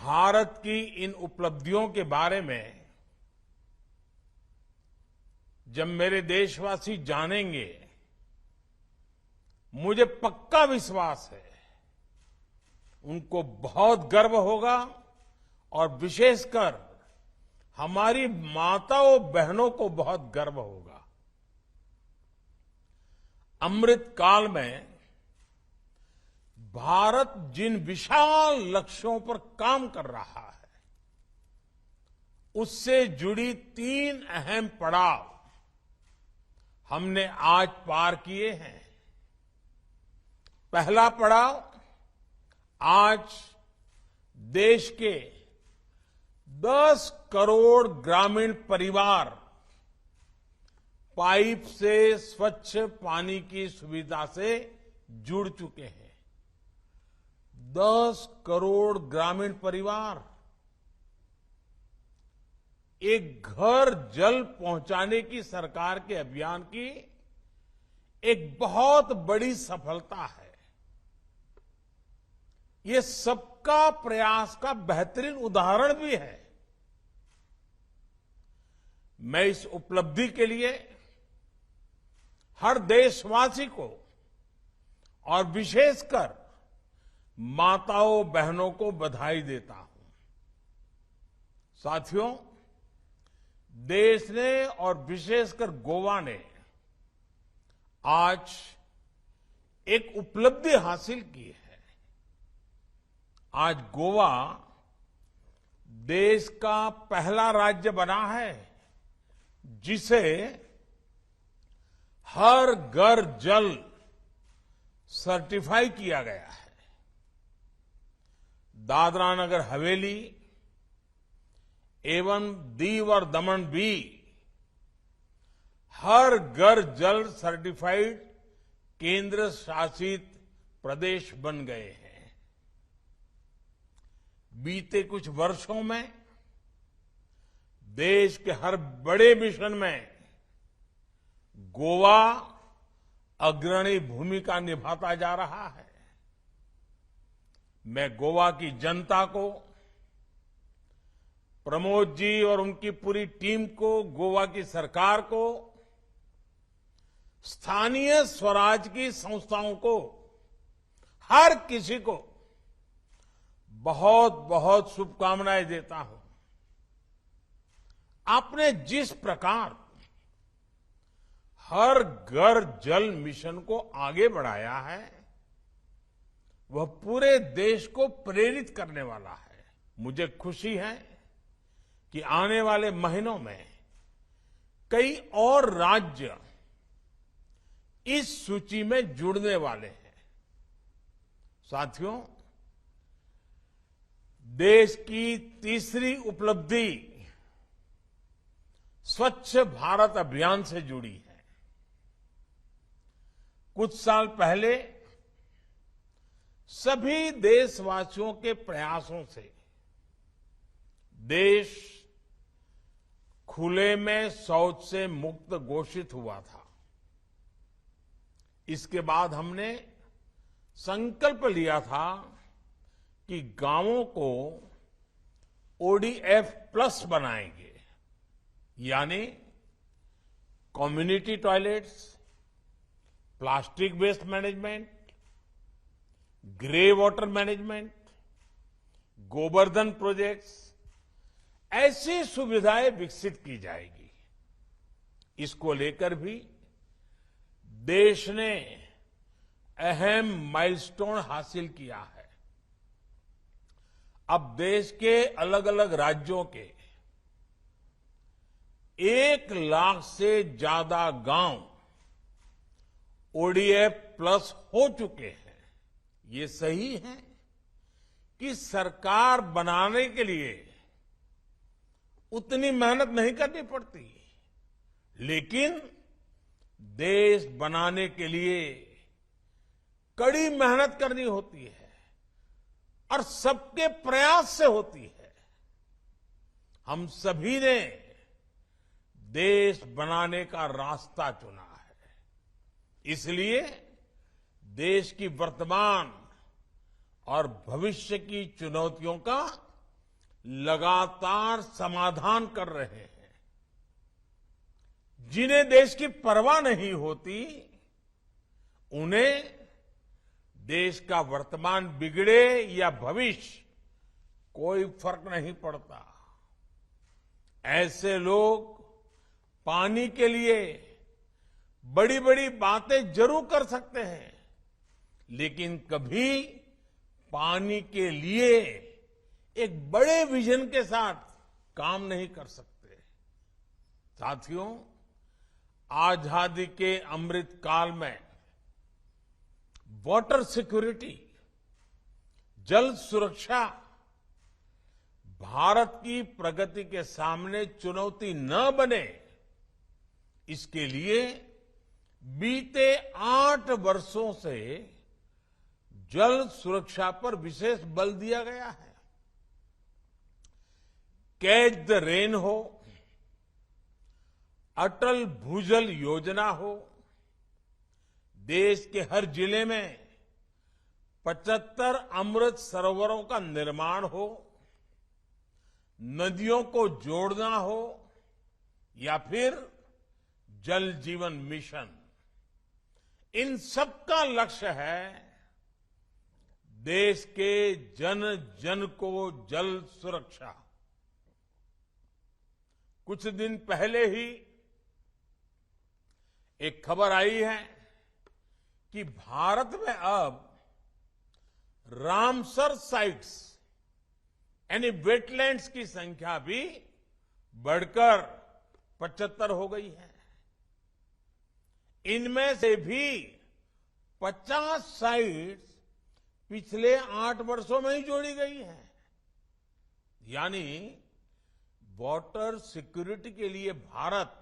भारत की इन उपलब्धियों के बारे में जब मेरे देशवासी जानेंगे, मुझे पक्का विश्वास है उनको बहुत गर्व होगा और विशेषकर हमारी माताओं बहनों को बहुत गर्व होगा। अमृत काल में भारत जिन विशाल लक्ष्यों पर काम कर रहा है, उससे जुड़ी 3 अहम पड़ाव हमने आज पार किए हैं। पहला पड़ाव, आज देश के 10 करोड़ ग्रामीण परिवार पाइप से स्वच्छ पानी की सुविधा से जुड़ चुके हैं। 10 करोड़ ग्रामीण परिवार, एक घर जल पहुंचाने की सरकार के अभियान की एक बहुत बड़ी सफलता है। ये सबका प्रयास का बेहतरीन उदाहरण भी है। मैं इस उपलब्धि के लिए हर देशवासी को और विशेषकर माताओं बहनों को बधाई देता हूं। साथियों, देश ने और विशेषकर गोवा ने आज एक उपलब्धि हासिल की है। आज गोवा देश का पहला राज्य बना है जिसे हर घर जल सर्टिफाई किया गया है। दादरा नगर हवेली एवं दीव और दमन भी हर घर जल सर्टिफाइड केंद्र शासित प्रदेश बन गए हैं। बीते कुछ वर्षों में देश के हर बड़े मिशन में गोवा अग्रणी भूमिका निभाता जा रहा है। मैं गोवा की जनता को, प्रमोद जी और उनकी पूरी टीम को, गोवा की सरकार को, स्थानीय स्वराज की संस्थाओं को, हर किसी को बहुत बहुत शुभकामनाएं देता हूं। आपने जिस प्रकार हर घर जल मिशन को आगे बढ़ाया है, वह पूरे देश को प्रेरित करने वाला है। मुझे खुशी है कि आने वाले महीनों में कई और राज्य इस सूची में जुड़ने वाले हैं। साथियों, देश की तीसरी उपलब्धि स्वच्छ भारत अभियान से जुड़ी है। कुछ साल पहले सभी देशवासियों के प्रयासों से देश खुले में शौच से मुक्त घोषित हुआ था। इसके बाद हमने संकल्प लिया था कि गांवों को ओडीएफ प्लस बनाएंगे, यानी community toilets, plastic waste management, grey water management, Gobardhan projects, ऐसी सुविधाएं विकसित की जाएगी। इसको लेकर भी देश ने अहम माइलस्टोन हासिल किया है। अब देश के अलग अलग राज्यों के 1 लाख से ज्यादा गांव ओडीएफ प्लस हो चुके हैं। ये सही है कि सरकार बनाने के लिए उतनी मेहनत नहीं करनी पड़ती, लेकिन देश बनाने के लिए कड़ी मेहनत करनी होती है और सबके प्रयास से होती है। हम सभी ने देश बनाने का रास्ता चुना है। इसलिए देश की वर्तमान और भविष्य की चुनौतियों का लगातार समाधान कर रहे हैं। जिन्हें देश की परवाह नहीं होती, उन्हें देश का वर्तमान बिगड़े या भविष्य कोई फर्क नहीं पड़ता। ऐसे लोग पानी के लिए बड़ी बड़ी बातें जरूर कर सकते हैं, लेकिन कभी पानी के लिए एक बड़े विजन के साथ काम नहीं कर सकते। साथियों, आजादी के अमृत काल में वाटर सिक्योरिटी, जल सुरक्षा भारत की प्रगति के सामने चुनौती न बने, इसके लिए बीते 8 वर्षों से जल सुरक्षा पर विशेष बल दिया गया है। कैच द रेन हो, अटल भूजल योजना हो, देश के हर जिले में 75 अमृत सरोवरों का निर्माण हो, नदियों को जोड़ना हो, या फिर जल जीवन मिशन, इन सबका लक्ष्य है देश के जन जन को जल सुरक्षा। कुछ दिन पहले ही एक खबर आई है कि भारत में अब रामसर साइट्स यानी वेटलैंड्स की संख्या भी बढ़कर 75 हो गई है। इनमें से भी 50 साइट्स पिछले 8 वर्षों में ही जोड़ी गई है। यानी वाटर सिक्योरिटी के लिए भारत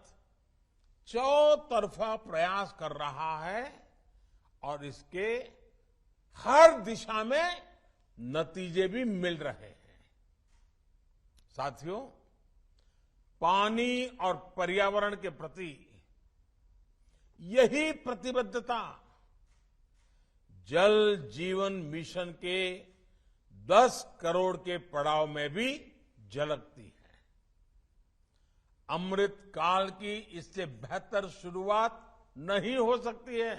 चौतरफा प्रयास कर रहा है और इसके हर दिशा में नतीजे भी मिल रहे हैं। साथियों, पानी और पर्यावरण के प्रति यही प्रतिबद्धता जल जीवन मिशन के 10 करोड़ के पड़ाव में भी झलकती है। अमृत काल की इससे बेहतर शुरुआत नहीं हो सकती है।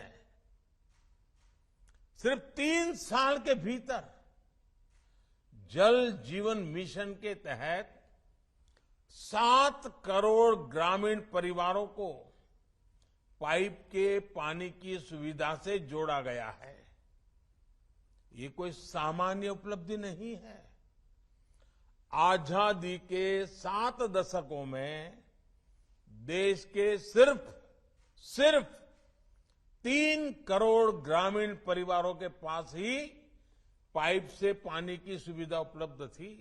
सिर्फ 3 साल के भीतर जल जीवन मिशन के तहत 7 करोड़ ग्रामीण परिवारों को पाइप के पानी की सुविधा से जोड़ा गया है। ये कोई सामान्य उपलब्धि नहीं है। आजादी के 7 दशकों में देश के सिर्फ 3 करोड़ ग्रामीण परिवारों के पास ही पाइप से पानी की सुविधा उपलब्ध थी।